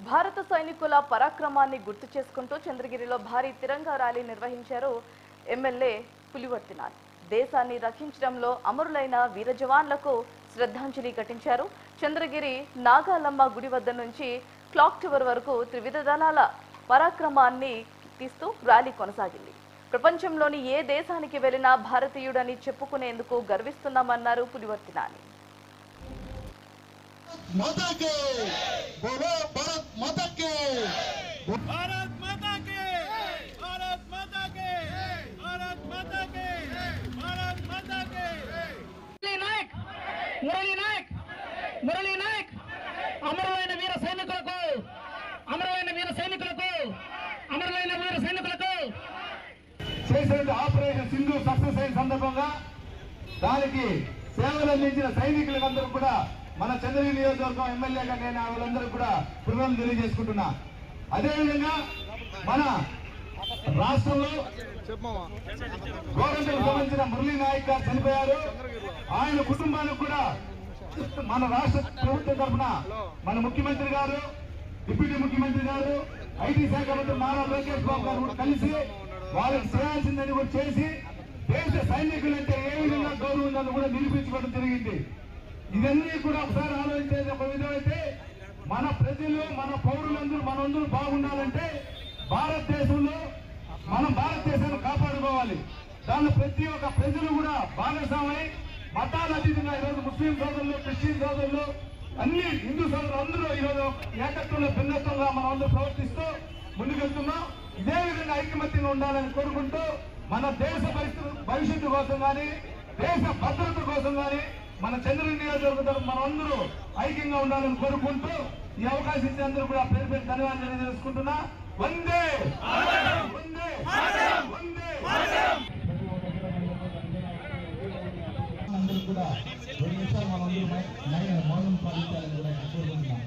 భారత సైనికుల పరాక్రమాన్ని గుర్తు చేసుకుంటూ చంద్రగిరిలో భారీ తిరంగా ర్యాలీ నిర్వహించారు ఎమ్మెల్యే పులివర్తి నాని. దేశాన్ని రక్షించడంలో అమరులైన వీర జవాన్లకు శ్రద్ధాంజలి ఘటించారు. చంద్రగిరి నాగాలమ్మ గుడి వద్ద నుంచి క్లాక్ టవర్ వరకు త్రివిధ దళాల పరాక్రమాన్ని తీస్తూ ర్యాలీ కొనసాగింది. ప్రపంచంలోని ఏ దేశానికి వెళ్లినా భారతీయుడని చెప్పుకునేందుకు గర్విస్తున్నామన్నారు పులివర్తి నాని. माता के बोलो भारत माता के भारत माता के भारत माता के भारत माता के भारत माता के मुरली नायक अमरवैन वीर सैनिकुलकु చేసిన ఆపరేషన్ సింధు సక్సెస్ అయిన సందర్భంగా దానికి సేవలు అందించిన సైనికులందరూ కూడా మన చంద్రగిరి నియోజకవర్గం ఎమ్మెల్యేగా నేను వాళ్ళందరూ కూడా కృతజ్ఞతలు తెలియజేసుకుంటున్నా. అదేవిధంగా మన రాష్ట్రంలో గోరంట్లకు సంబంధించిన మురళీ నాయక్ గారు చనిపోయారు. ఆయన కుటుంబానికి కూడా మన రాష్ట్ర ప్రభుత్వం తరఫున మన ముఖ్యమంత్రి గారు, డిప్యూటీ ముఖ్యమంత్రి గారు, ఐటీ శాఖ మంత్రి నారా లోకేష్ బాబు గారు కూడా కలిసి వాళ్ళకి చేయాల్సిందని కూడా చేసి దేశ సైనికులంటే ఏ విధంగా గౌరవం ఉందని కూడా నిరూపించుకోవడం జరిగింది. ఇవన్నీ కూడా ఒకసారి ఆలోచించేది ఒక విధమైతే మన ప్రజలు మన పౌరులందరూ మనందరూ బాగుండాలంటే భారతదేశంలో మనం భారతదేశాన్ని కాపాడుకోవాలి. దానిలో ప్రతి ఒక్క ప్రజలు కూడా భాగస్వామై మతాల అతీతంగా ఈరోజు ముస్లిం సోదరులు, క్రిస్టియన్ సోదరులు, అన్ని హిందూ సోదరులు అందరూ ఈరోజు ఏకత్వంలో భిన్నత్వంగా మనం అందరూ ప్రవర్తిస్తూ ముందుకెళ్తున్నాం. ఇదే విధంగా ఐకమత్యంగా ఉండాలని కోరుకుంటూ మన దేశ భవిష్యత్తు కోసం కానీ దేశ భద్రత కోసం కానీ మన చంద్రగిరి నియోజకవర్గం మనం అందరూ ఐక్యంగా ఉండాలని కోరుకుంటూ ఈ అవకాశం ఇచ్చిన అందరూ కూడా పేరు పేరు ధన్యవాదాలు తెలియజేసుకుంటున్నా. వందే వందే వందే అందరూ కూడా 2 నిమిషాలు మనందరూ మౌనం పాటించాలని కూడా కోరుకుంటున్నాం.